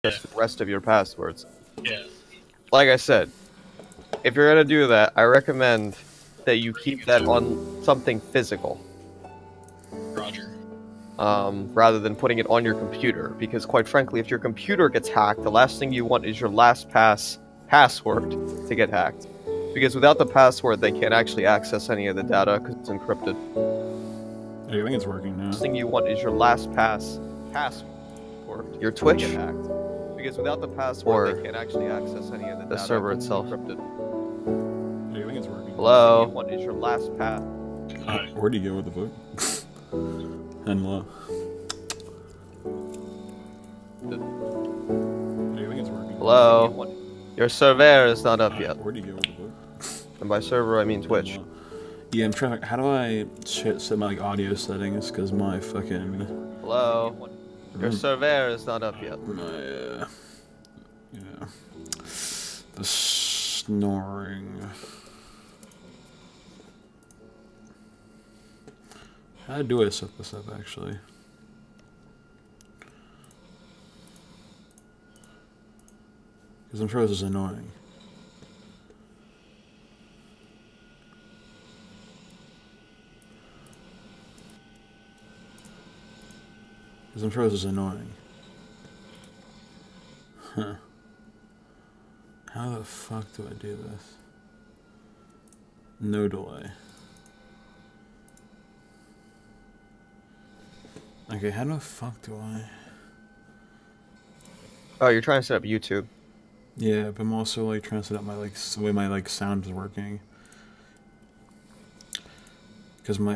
access to the rest of your passwords. Yeah. Like I said, if you're gonna do that, I recommend that you keep that on something physical. Roger. Rather than putting it on your computer, because quite frankly, if your computer gets hacked, the last thing you want is your password to get hacked. Because without the password, they can't actually access any of the data because it's encrypted. I think it's working now. Last thing you want is your password, your Twitch, to get hacked. Because without the password, they can't actually access any of the data. The server itself. Encrypted. I think it's working. Hello. Last thing you want is your last pass. Where'd he go with the book? And I think it's working. Hello. Your server is not up yet. Where'd he go with the book? And by server, I mean Twitch. Yeah, I'm trying. How do I set my audio settings? Cause my fucking. Hello. Your server is not up yet. My yeah. The snoring. How do I set this up actually? Because I'm sure this is annoying. Because I'm sure this is annoying. Huh. How the fuck do I do this? No delay. Okay, how the fuck do I... Oh, you're trying to set up YouTube. Yeah, but I'm also like trying to set up my the way my sound is working. Because my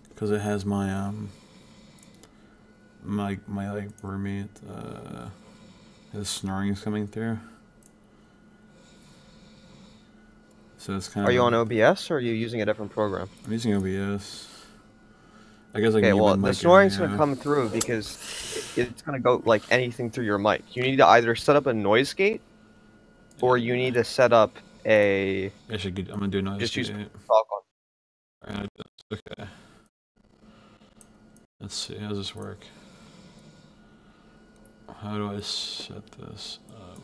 because it has my my roommate his snoring is coming through. So it's kind of. Are you on OBS or are you using a different program? I'm using OBS. I guess I can. Okay, well, the snoring's gonna come through because it's gonna go like anything through your mic. You need to either set up a noise gate, or you need to set up a. I'm gonna do noise just gate. use talk on. Alright, okay. Let's see. How does this work? How do I set this up?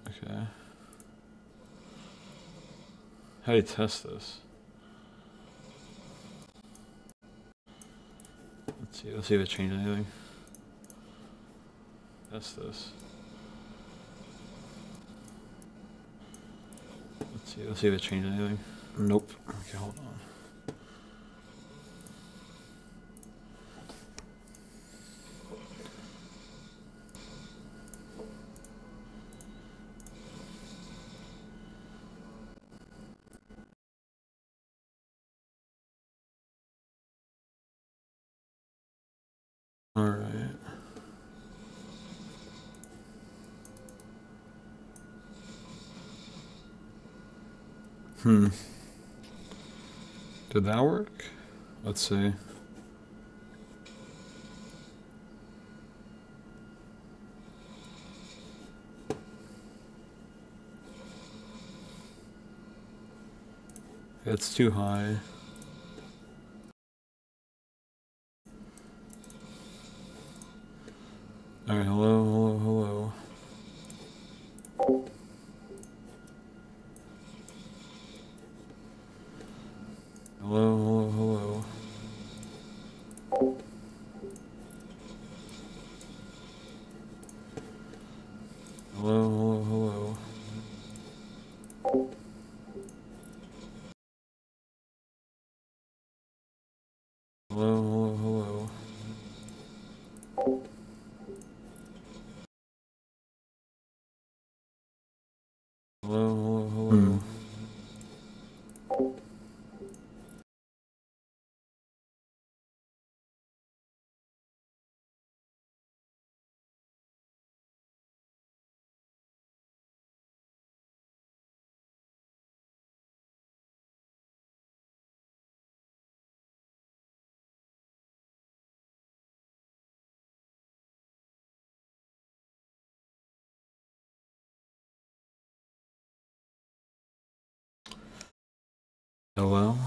Okay. How do you test this? Let's see if it changed anything. Test this. Let's see if it changed anything. Nope. Okay, hold on. Alright. Did that work? Let's see. It's too high. Alright, hello. Hello. Hello. Hello. Hello. Hello?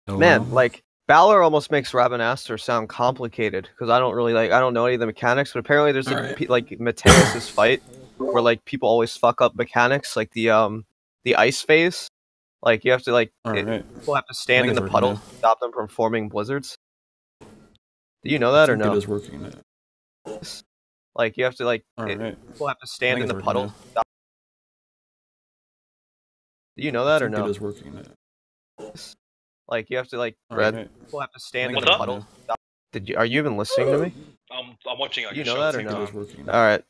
Oh, Man, wow. like Valor almost makes Rabanastre sound complicated because I don't know any of the mechanics, but apparently there's like Alright. like Mateus's fight where like people always fuck up mechanics, like the ice phase. Like you have to people have to I stand think in it's the working puddle now. to stop them from forming blizzards. Do you know I that or think it no? is working now. Like you have to Alright. people have to I stand think in it's the working puddle. now. Do you know I that or think it no? is working now. Like you have to Alright. people have to I stand think in it's the What's up? working puddle. now. Are you even listening to me? I'm watching like Do you a know show that at or the I same think no? it is time. working now. All right.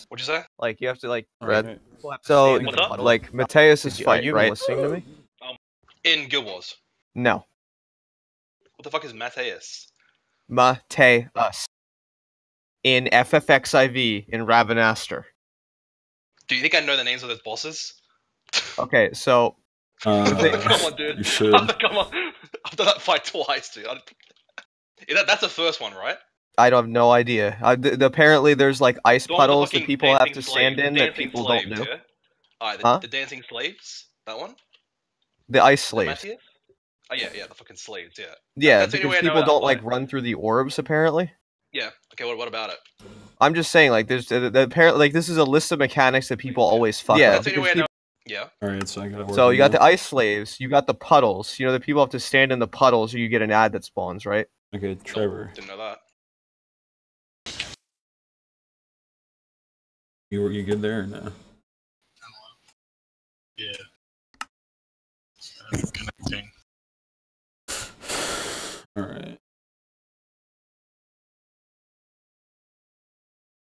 What'd you say? Like you have to Alright. people have to I stand think in What's the up? puddle. Like Mateus's Are fight, you right? listening to me? In Guild Wars. No. What the fuck is Mateus? Mateus. In FFXIV in Rabanastre. Do you think I know the names of those bosses? Okay, so Come on, dude. You should. Come on. I've done that fight twice, dude. That's the first one, right? I don't have no idea. Apparently, there's like ice The one with the puddles that fucking people have dancing to slaves. stand in The that dancing people don't slaves, do. yeah? Alright, Huh? the dancing slaves? That one? The ice Is that slaves. Mateus? Oh, yeah, the fucking slaves, yeah. Yeah, That's the only because way I know people that don't fight. like run through the orbs. Apparently, Yeah, okay, what about it? I'm just saying like there's apparently like this is a list of mechanics that people always fuck Yeah, up. that's the only way I know. Yeah. Alright, so I got it working So you got now. the ice slaves, you got the puddles. You know the people have to stand in the puddles, or you get an ad that spawns, right? Okay, Trevor. Didn't know that. You good there or no? Yeah. Connecting. Alright.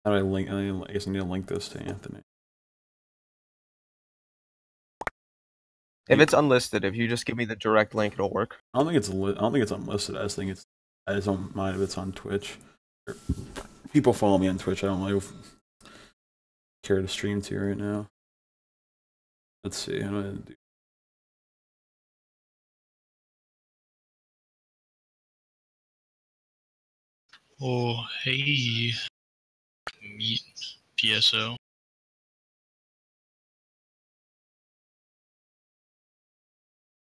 How do I link? I guess I need to link this to Anthony. If it's unlisted, if you just give me the direct link, it'll work. I don't think it's I don't think it's unlisted. I just think it's. I just don't mind if it's on Twitch. People follow me on Twitch. I don't really care to stream to right now. Let's see. How do I do? Oh, hey. Meet PSO.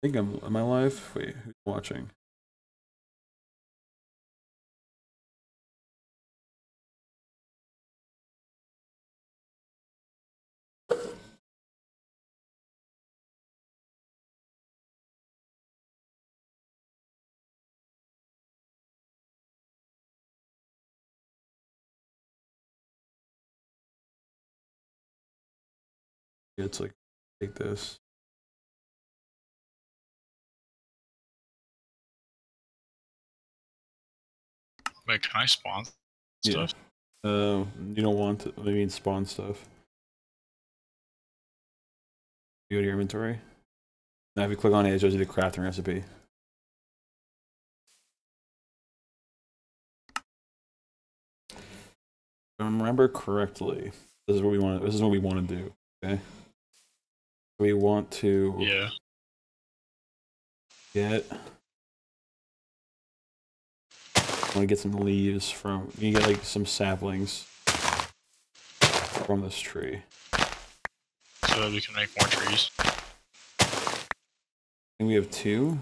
I think am I live? Wait, who's watching? It's like take this. Wait, can I spawn Yeah. stuff? You don't want to. I mean, spawn stuff. You go to your inventory. Now, if you click on it, it shows you the crafting recipe. If I remember correctly, this is what we want. This is what we want to do. Okay. We want to get. I want to get some leaves from. You get like some saplings from this tree. So that we can make more trees. And we have 2.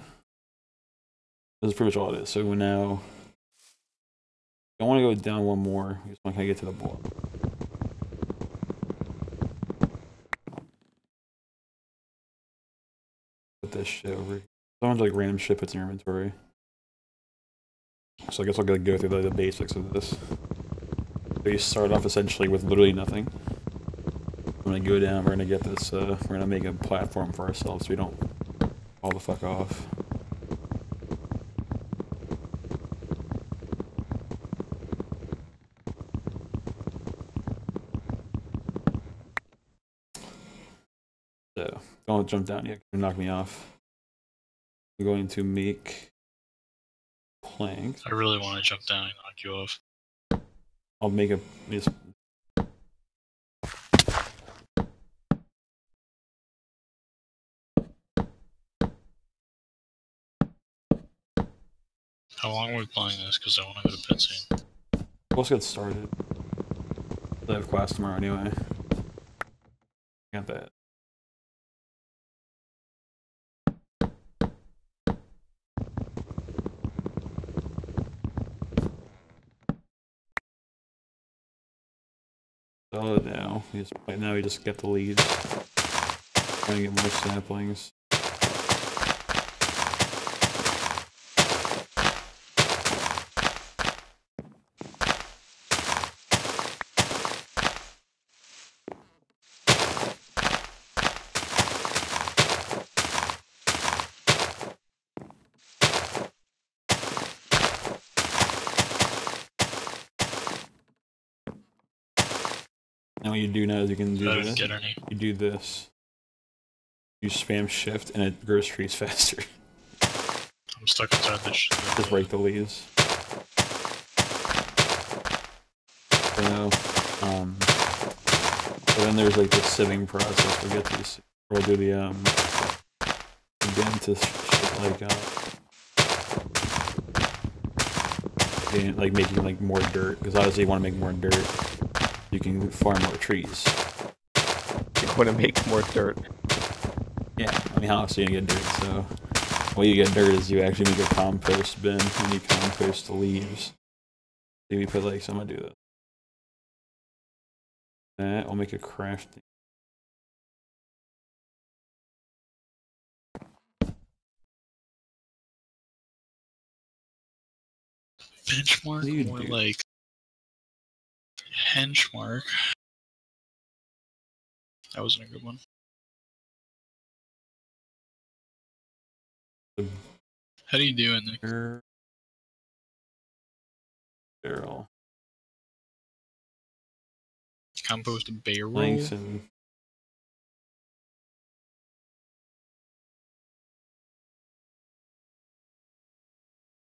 This is pretty much all it is. So now, I want to go down one more. I just want to get to the block. Put this shit over here. Someone's like random shit puts in your inventory. So I guess I'll go through the basics of this. So you start off essentially with literally nothing. We're gonna go down, we're gonna get this, we're gonna make a platform for ourselves so we don't fall the fuck off. So, don't jump down yet, you knock me off. I'm going to make planks. I really want to jump down and knock you off. I'll make a just How long are we playing this? Because I want to go to bed soon. let's get started. I have class tomorrow anyway. Got that. sell it now. Right now we just get the leads. Trying to get more saplings. And what you do now is you can do this. Get any. You do this. You spam shift and it grows trees faster. I'm stuck inside this shit. Just break the leaves. So, so then there's like the sieving process. We'll get these. We'll do the get into shit like making like more dirt, because obviously you want to make more dirt. You can farm more trees. You want to make more dirt. Yeah, I mean, how else are you gonna get dirt? So, the way you get dirt is you actually make a compost bin and you compost the leaves. So we put like, so I'm gonna do this. That, I'll make a crafting. Benchmark, more like henchmark. That wasn't a good one. How do you do in there? Barrel. Compost a barrel? Thanks and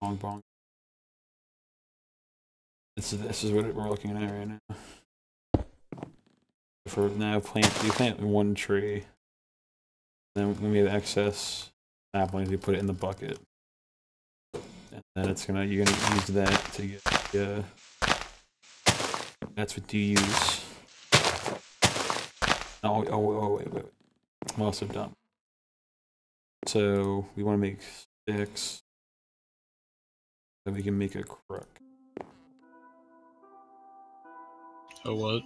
bong bong. This is what we're looking at right now. For now, you plant one tree. Then when we have excess saplings, we put it in the bucket. And then you're gonna use that to get that's what you use. Oh wait. I'm also dumb. So we want to make sticks. Then we can make a crook. A what?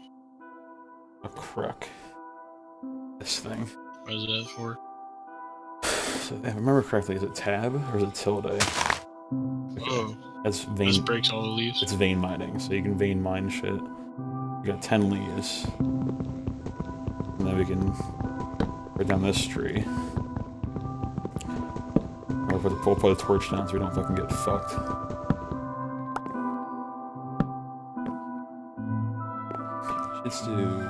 A crook. This thing. What is that for? So if I remember correctly, is it tab or is it tilde? Oh. That's vein. This breaks all the leaves. It's vein mining, so you can vein mine shit. You got 10 leaves. And then we can break down this tree. Or we'll put a torch down so we don't fucking get fucked. Let's do.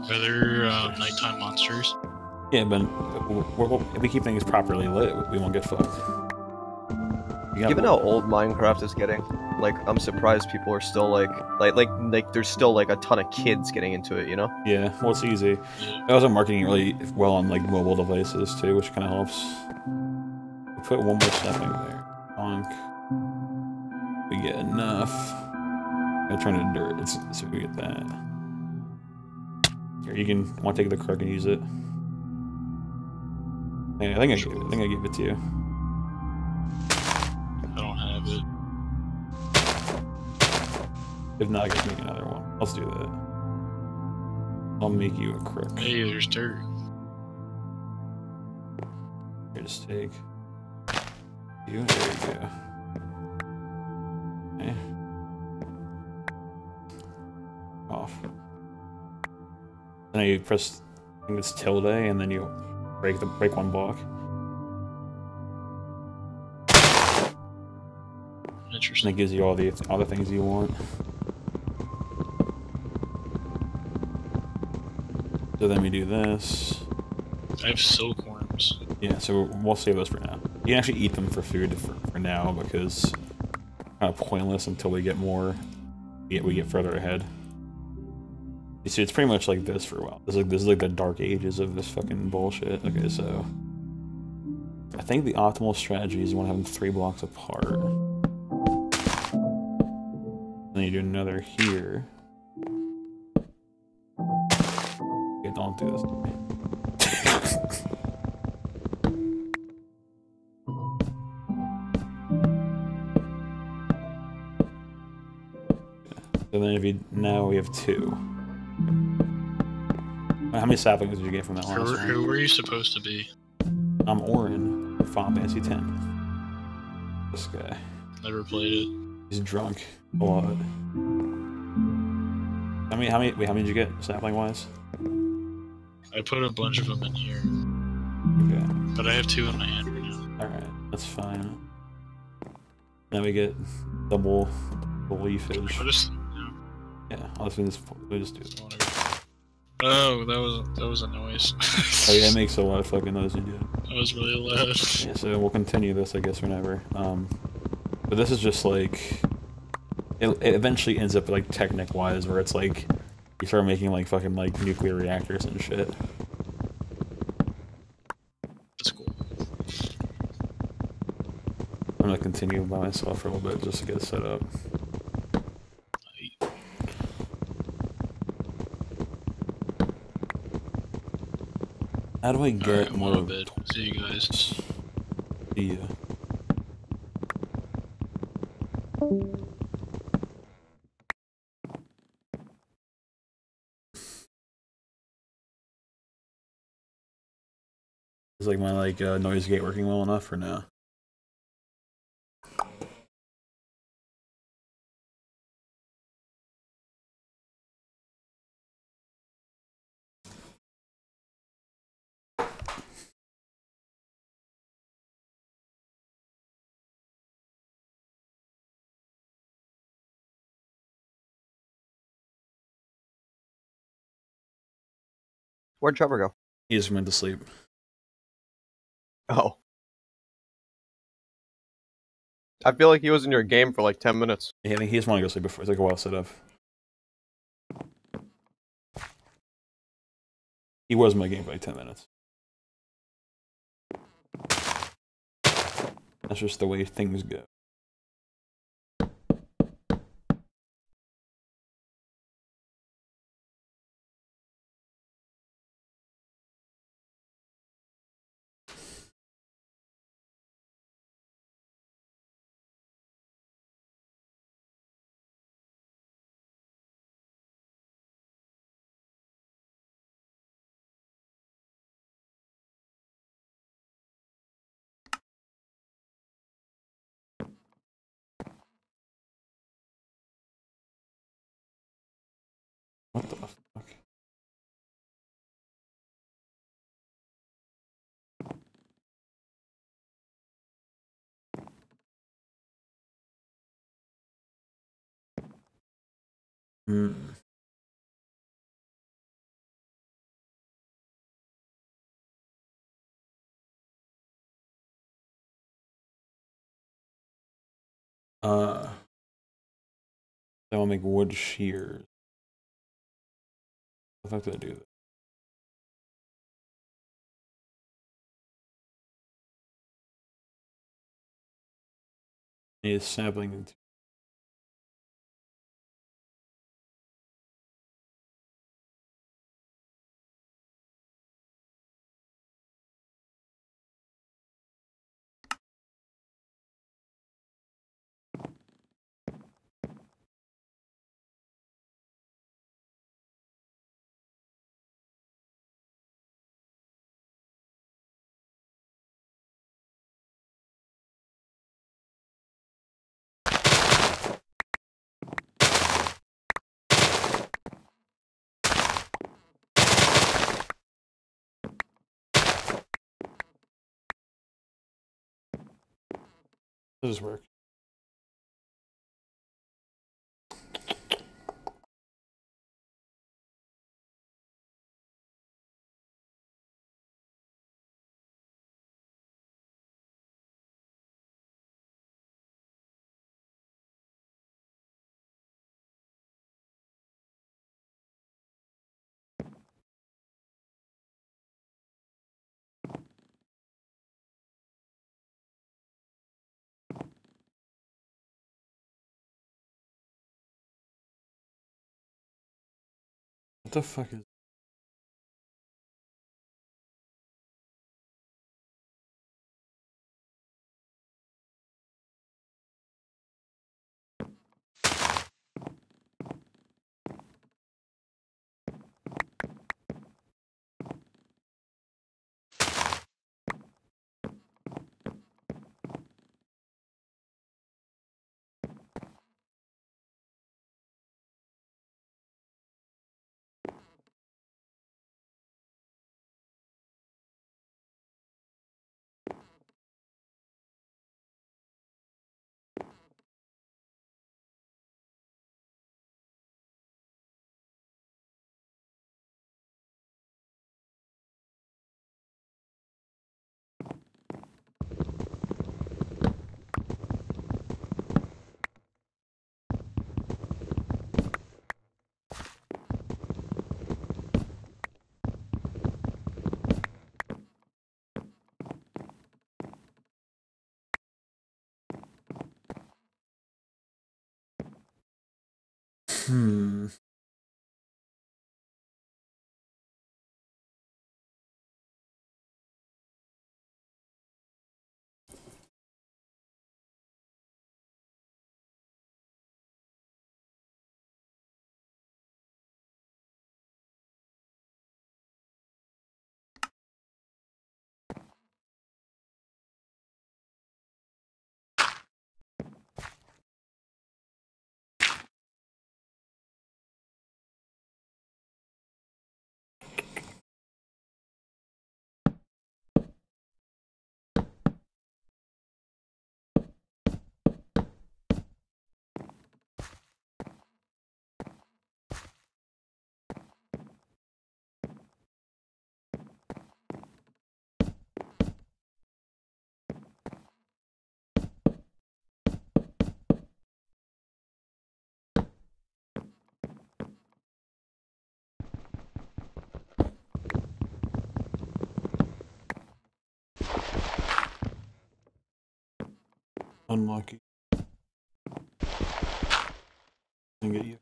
Are there nighttime monsters? Yeah, but if we keep things properly lit, we won't get fucked. Given how old Minecraft is getting, like, I'm surprised people are still like there's still like a ton of kids getting into it, you know? Yeah, well, it's easy. I wasn't marketing it really well on like mobile devices too, which kind of helps. We put one more sapling there. Bonk. We get enough. I turn it to dirt. So we get that. Here, you can want to take the crook and use it. Yeah, I think I gave it to you. I don't have it. If not, I can make another one. Let's do that. I'll make you a crook. Hey, there's dirt. Here, just take you. There you go. Okay. Off. Now you press, I think it's tilde, and then you break one block. Interesting. And it gives you all the things you want. So then we do this. I have silkworms. Yeah, so we'll save those for now. You can actually eat them for food for now, because it's kind of pointless until we get more. We get further ahead. You see, it's pretty much like this for a while. This is like the dark ages of this fucking bullshit. Okay, so I think the optimal strategy is you want to have them 3 blocks apart. Then you do another here. Okay, don't do this to me. So then if you now we have 2. How many saplings did you get from that last one? Who were you supposed to be? I'm Orin from Final Fantasy X. This guy. Never played it. He's drunk a lot. How many did you get sapling wise? I put a bunch of them in here, Okay. but I have 2 in my hand right now. Alright, that's fine. Now we get double leafage. I'll just, Yeah, let's just do it. Oh, that was a noise. Oh yeah, it makes a lot of fucking noise you do. That was really loud. Yeah, so we'll continue this, I guess, whenever. But this is just like... It eventually ends up, like, Technic-wise, where it's like... You start making, like, fucking, like, nuclear reactors and shit. That's cool. I'm gonna continue by myself for a little bit, just to get it set up. How do I get I'm more... on bed. See you guys. See ya. Is like my noise gate working well enough or no? Where'd Trevor go? He just went to sleep. Oh. I feel like he was in your game for like 10 minutes. Yeah, I think he just wanted to go sleep before. It took a while to set up. He was in my game for like 10 minutes. That's just the way things go. What the fuck? Hmm. I want to make wood shears. What the fuck did I do? Need a sapling. Does this work? What the fuck is... Hmm. Unlucky. Didn't get you.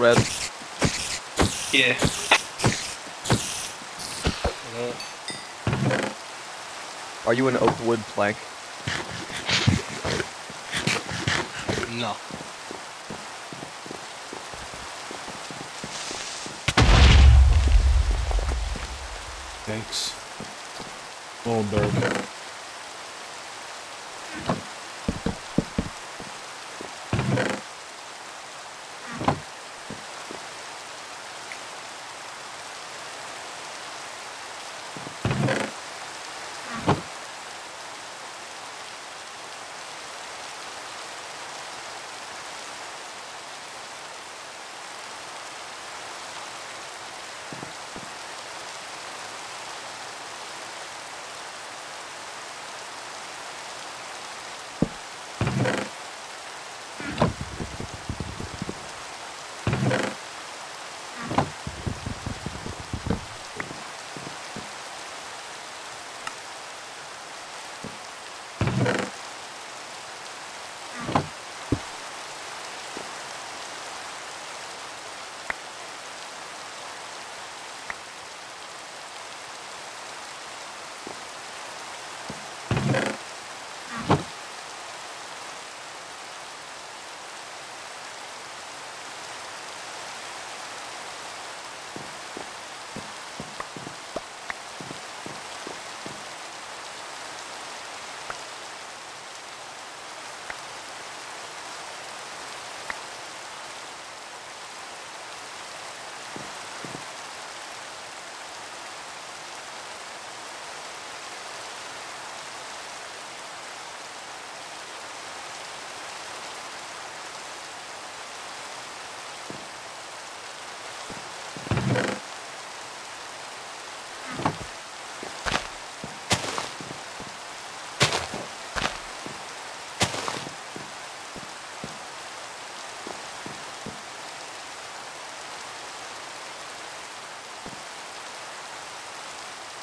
Red. Yeah. Are you an oak wood plank? No. Thanks. A little dark.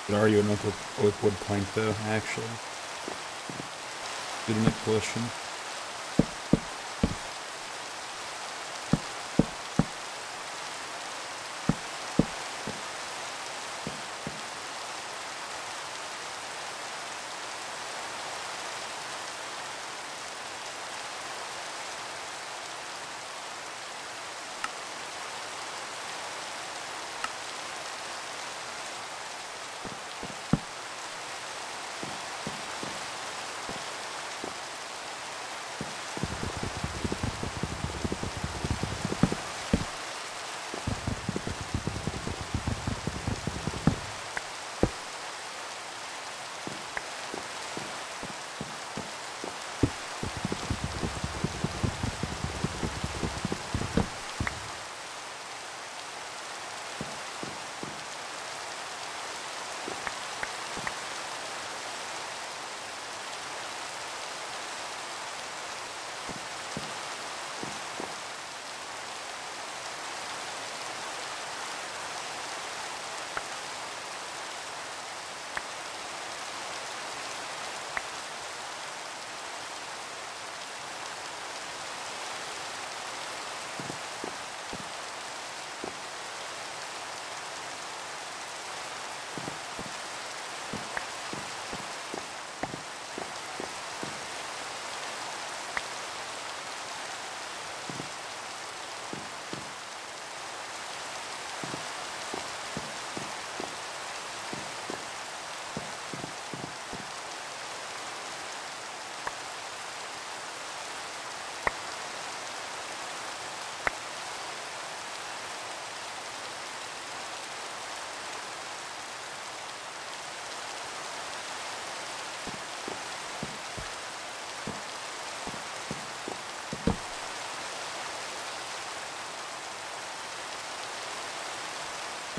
Could argue enough with wood plank though, actually. Good enough question.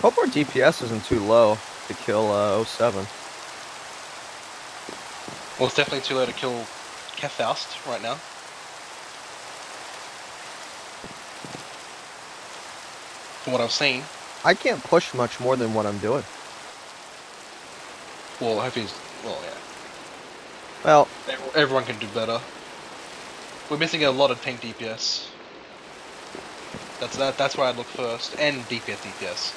Hope our DPS isn't too low to kill 07. Well, it's definitely too low to kill Faust right now. From what I've seen. I can't push much more than what I'm doing. Well, I hope he's... Well, yeah. Well, Everyone can do better. We're missing a lot of tank DPS. That's where I'd look first. And DPS.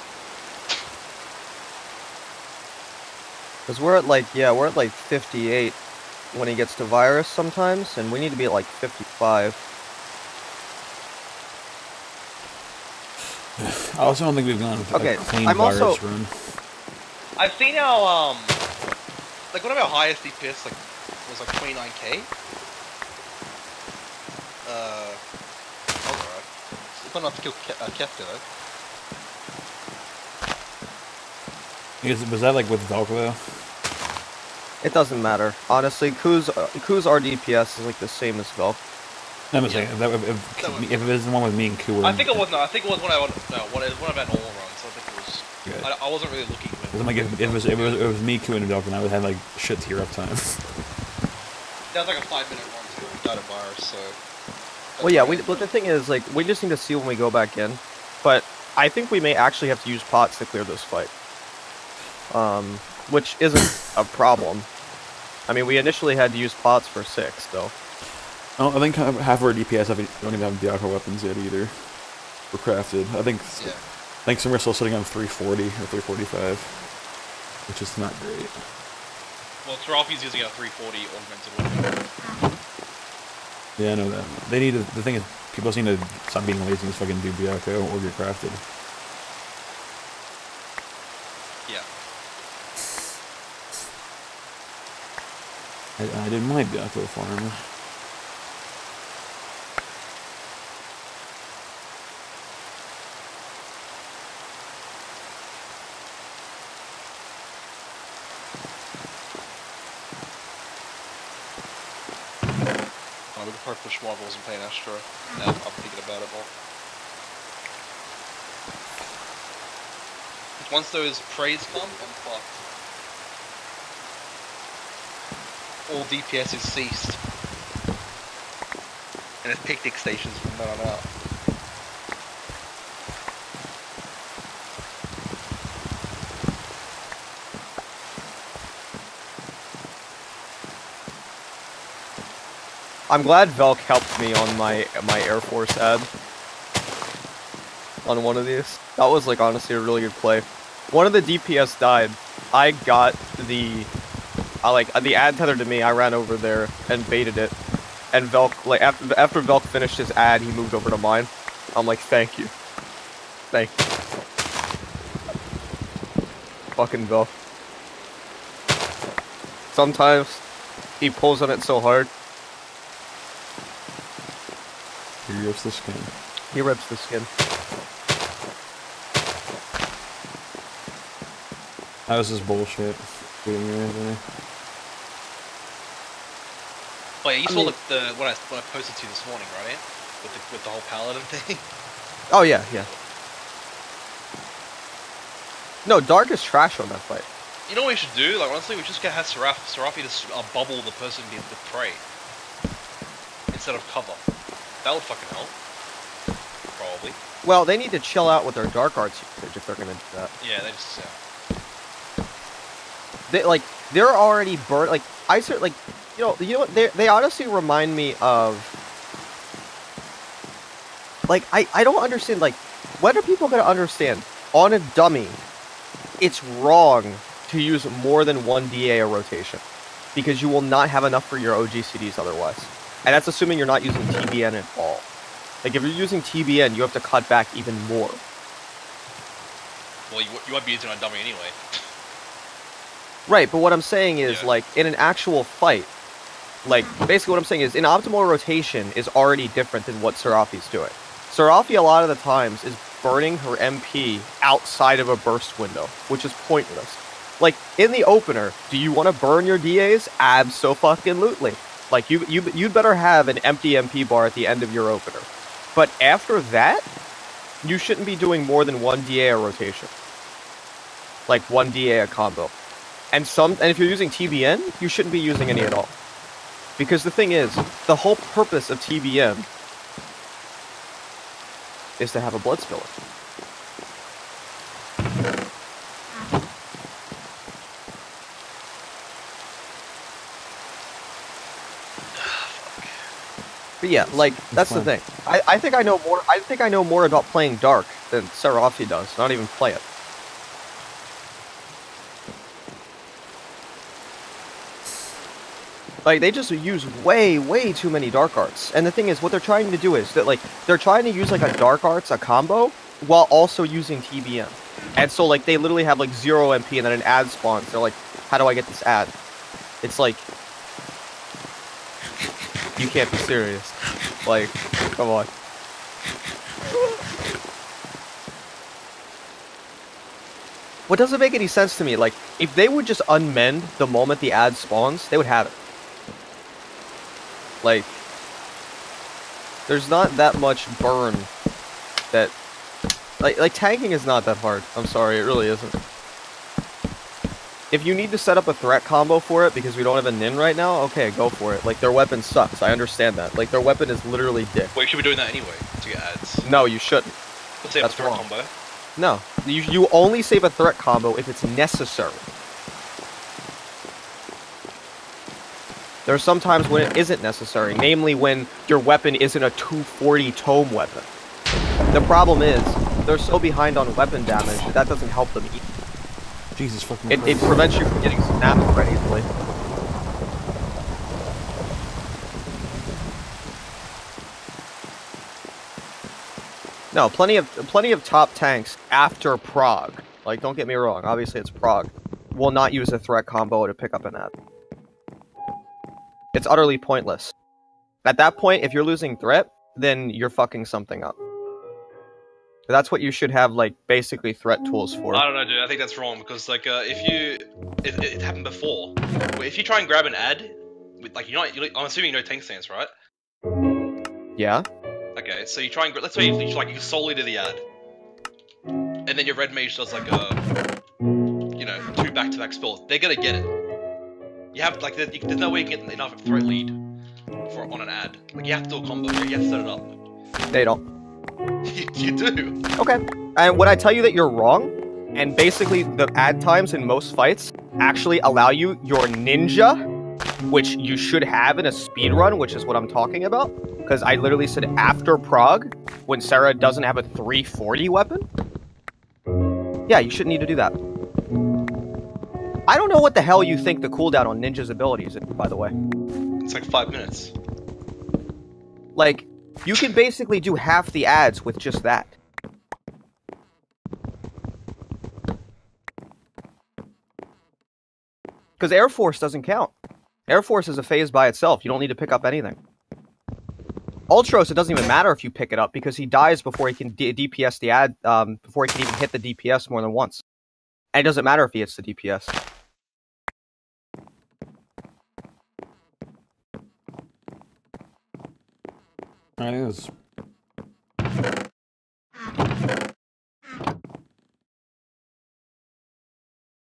because we're at like 58 when he gets to virus sometimes, and we need to be at like 55. I also don't think we've gone with Okay, a clean I'm virus also- run. I've seen how, like, one of our highest DPS, like, was like 29k. Alright. It's not enough to kill Kefka, though. Was that like with Velk though? It doesn't matter. Honestly, Ku's RDPS is like the same as Velk. No, I'm saying, if it was the one with me and Ku. I think it was not. I think it was one of our normal runs. I think it was. Good. I wasn't really looking. Like if it was me, Ku, and Velk, and I would have like shit tier up time. That was like a 5-minute run too. We died of virus, so. Well, yeah. But the thing is, like, we just need to see when we go back in. But I think we may actually have to use pots to clear this fight. Which isn't a problem. I mean, we initially had to use pots for 6, though. I think half of our DPS don't even have Diaco weapons yet either. We're crafted. I think some are still sitting on 340 or 345, which is not great. Well, Tarafi's using a 340 augmented weapon. Yeah, I know that. They need to, the thing is, people just need to stop being lazy and just fucking do Diaco or get crafted. Yeah. I didn't mind Diaco farm. We could probably push Marvels and Pain Astra. Now I'm thinking about it more. Once those praise come, I'm fucked. All DPS is ceased. And it's picnic stations from then on out. I'm glad Velk helped me on my Air Force ad. On one of these. That was like honestly a really good play. One of the DPS died. I got the ad tethered to me, I ran over there and baited it. And Velk, like after Velk finished his ad, he moved over to mine. I'm like, thank you. Thank you. Fucking Velk. Sometimes he pulls on it so hard. He rips the skin. He rips the skin. That was just bullshit. Beating you anything. Oh yeah, you saw what I posted to you this morning, right? With the whole paladin thing. Oh yeah, yeah. No, Dark is trash on that fight. You know what we should do? Like honestly, we just get have Serafi just bubble the person being the prey instead of cover. That would fucking help. Probably. Well, they need to chill out with their Dark Arts usage if they're gonna do that. Yeah, they just. They're already burnt. Like I said, like you know, they honestly remind me of. Like I don't understand. Like, when are people gonna understand? On a dummy, it's wrong to use more than one DA a rotation, because you will not have enough for your OGCDs otherwise. And that's assuming you're not using TBN at all. Like, if you're using TBN, you have to cut back even more. Well, you won't be using a dummy anyway. Right, but what I'm saying is, Yeah. like, in an actual fight, like, basically what I'm saying is, an optimal rotation is already different than what Serafi's doing. Serafi, a lot of the times, is burning her MP outside of a burst window, which is pointless. Like, in the opener, do you want to burn your DAs? Abso-fucking-lutely. Like, you'd better have an empty MP bar at the end of your opener. But after that, you shouldn't be doing more than one DA a rotation. Like, one DA a combo. And if you're using TBN, you shouldn't be using any at all. Because the thing is, the whole purpose of TBN is to have a blood spiller. But yeah, like, that's the thing. I think I know more. I think I know more about playing Dark than Serafi does. Not even play it. Like, they just use way too many Dark Arts. And the thing is, what they're trying to do is that, like, they're trying to use, like, a Dark Arts, a combo, while also using TBN. And so, like, they literally have, like, 0 MP and then an ad spawns. They're like, how do I get this ad? It's like, you can't be serious. Like, come on. What doesn't make any sense to me, like, if they would just unmend the moment the ad spawns, they would have it. Like, there's not that much burn that... Like tanking is not that hard. I'm sorry, it really isn't. If you need to set up a threat combo for it because we don't have a Nin right now, okay, go for it. Like, their weapon sucks, I understand that. Like, their weapon is literally dick. Wait, you should be doing that anyway to get ads. No, you shouldn't. Let's say That's a threat wrong. combo. No, you only save a threat combo if it's necessary. There are some times when it isn't necessary, namely when your weapon isn't a 240 tome weapon. The problem is, they're so behind on weapon damage that doesn't help them eat. Jesus fucking It Christ. prevents you from getting snapped quite easily. No, plenty of top tanks after Prague. Like, don't get me wrong, obviously it's Prague. Will not use a threat combo to pick up an ad. It's utterly pointless. At that point, if you're losing threat, then you're fucking something up. That's what you should have, like, basically threat tools for. I don't know, dude. I think that's wrong because, like, it happened before. If you try and grab an ad, with, like, I'm assuming you know tank stance, right? Yeah? Okay, so you try and let's say you solely do the ad, and then your red mage does like a, 2 back-to-back spells. They're gonna get it. You have there's no way you can get enough threat lead on an ad. Like, you have to do a combo. You have to set it up. They don't. You do. Okay. And when I tell you that you're wrong, and basically the ad times in most fights actually allow you your ninja, which you should have in a speed run, which is what I'm talking about. Because I literally said after Prague, when Sarah doesn't have a 340 weapon. Yeah, you shouldn't need to do that. I don't know what the hell you think the cooldown on Ninja's abilities is, by the way. It's like 5 minutes. Like, you can basically do half the ads with just that. Because Air Force doesn't count. Air Force is a phase by itself. You don't need to pick up anything. Ultros, it doesn't even matter if you pick it up because he dies before he can DPS the ad, before he can even hit the DPS more than once. And it doesn't matter if he hits the DPS. I think it's...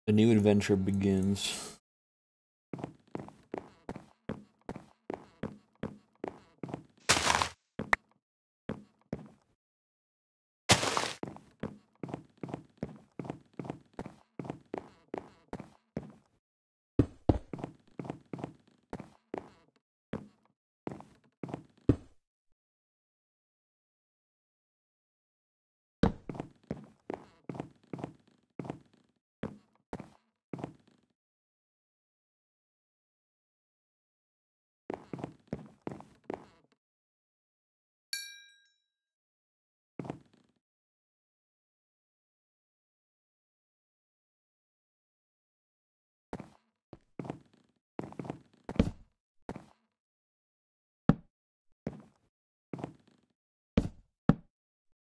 A new adventure begins.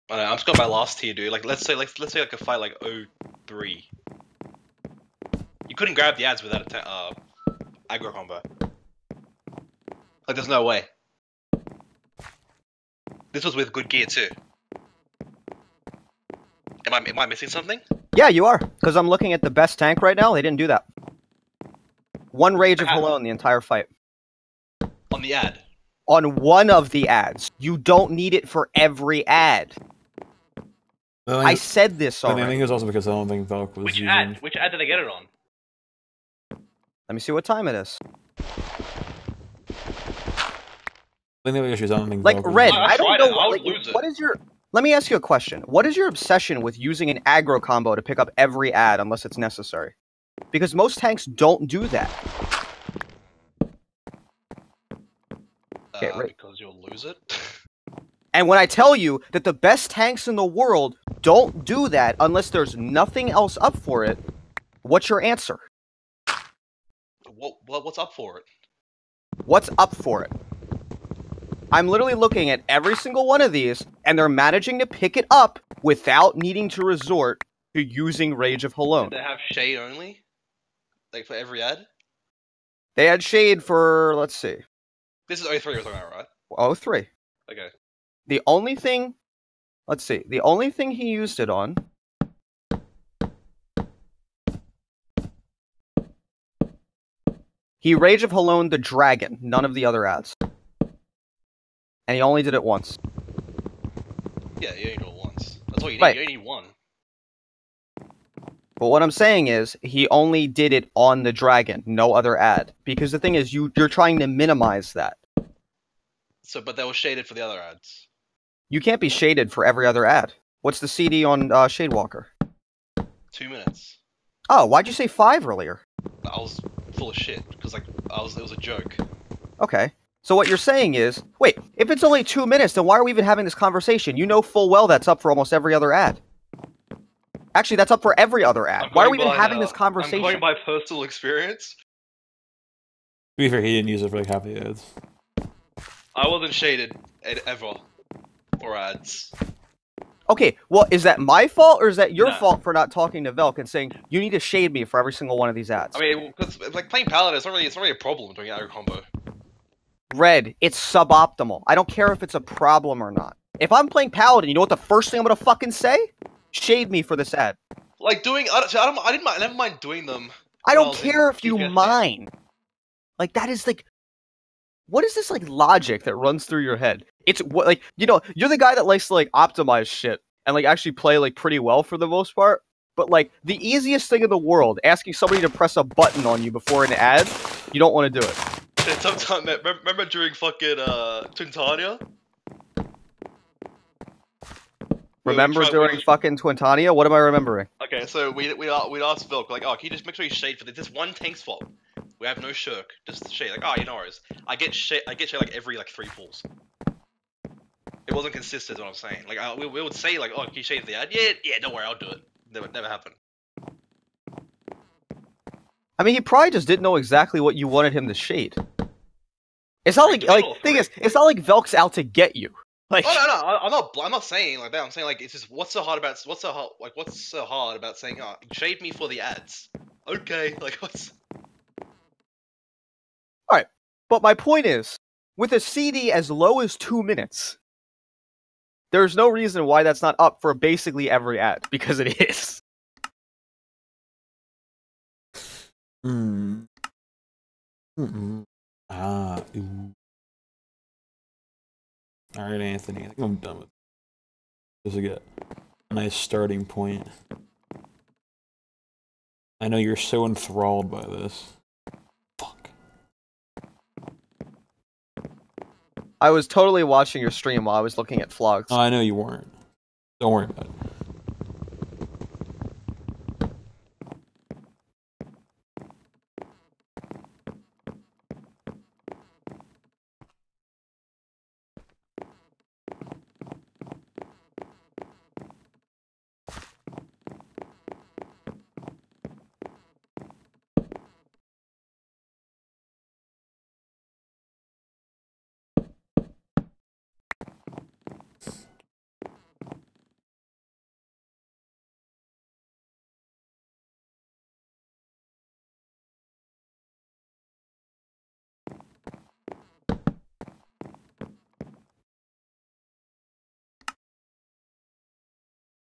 I don't know, I'm just going by last tier, dude. Like, let's say like a fight like 03. You couldn't grab the ads without a aggro combo. Like, there's no way. This was with good gear too. Am I missing something? Yeah, you are. Because I'm looking at the best tank right now. They didn't do that. One Rage of Hello in the entire fight. On the ad. On one of the ads. You don't need it for every ad. I said this I already. think it's also because I don't think Valk was Which using... ad? Which ad did they get it on? Let me see what time it is. I think the issue is I don't think Like, Valk was Red, using... I don't know I what, would lose it. what is your... Let me ask you a question. What is your obsession with using an aggro combo to pick up every ad unless it's necessary? Because most tanks don't do that. Okay, right. Because you'll lose it. And when I tell you that the best tanks in the world don't do that unless there's nothing else up for it, what's your answer? What's up for it? What's up for it? I'm literally looking at every single one of these, and they're managing to pick it up without needing to resort to using Rage of Halone. Did they have shade only? Like for every ad? They had Shade for, let's see, This is 03 we're talking about, right? 03. Okay. The only thing, let's see, the only thing he used it on he Rage of Halone the Dragon, none of the other ads. And he only did it once. Yeah, you only do it once. That's all you need. Right. You only need one. But what I'm saying is, he only did it on the Dragon, no other ad. Because the thing is, you're trying to minimize that. So, but they were shaded for the other ads. You can't be shaded for every other ad. What's the CD on Shadewalker? 2 minutes. Oh, why'd you say 5 earlier? I was full of shit because like it was a joke. Okay. So what you're saying is, wait, if it's only 2 minutes, then why are we even having this conversation? You know full well that's up for almost every other ad. Actually, that's up for every other ad. Why are we even having this conversation? I'm going by personal experience. To be fair, he didn't use it for like half the ads. I wasn't shaded ever for ads. Okay, well, is that my fault, or is that your No. fault for not talking to Velk and saying, you need to shade me for every single one of these ads? I mean, because like playing Paladin, it's not really a problem doing aggro combo. Red, it's suboptimal. I don't care if it's a problem or not. If I'm playing Paladin, you know what the first thing I'm gonna fucking say? Shade me for this ad. Like doing, I never mind doing them. I when don't was in care if you PTSD. mind. Like, that is like... What is this, like, logic that runs through your head? It's, what, like, you know, you're the guy that likes to, like, optimize shit and, like, actually play, like, pretty well for the most part. But, like, the easiest thing in the world, asking somebody to press a button on you before an ad, you don't want to do it. shit, sometime, man, remember during fucking, Twintania? Remember during fucking Twintania? What am I remembering? Okay, so we'd ask Vilk, like, oh, can you just make sure you shade for this one tank swap? We have no shirk, just shade. Like, oh, you know worries. I get shade like every like 3 pulls. It wasn't consistent, is what I'm saying. Like, we would say like, oh, can you shade for the ad? Yeah, don't worry, I'll do it. Never happened. I mean, he probably just didn't know exactly what you wanted him to shade. It's not thing is, it's not like Velk's out to get you. Like, oh no, I'm not saying like that. I'm saying like it's just what's so hard about saying shade me for the ads? Okay, like what's all right, but my point is, with a CD as low as 2 minutes, there's no reason why that's not up for basically every ad, because it is. Alright, Anthony, I think I'm done with this. Is a nice starting point. I know you're so enthralled by this. Fuck. I was totally watching your stream while I was looking at vlogs. Oh, I know you weren't. Don't worry about it.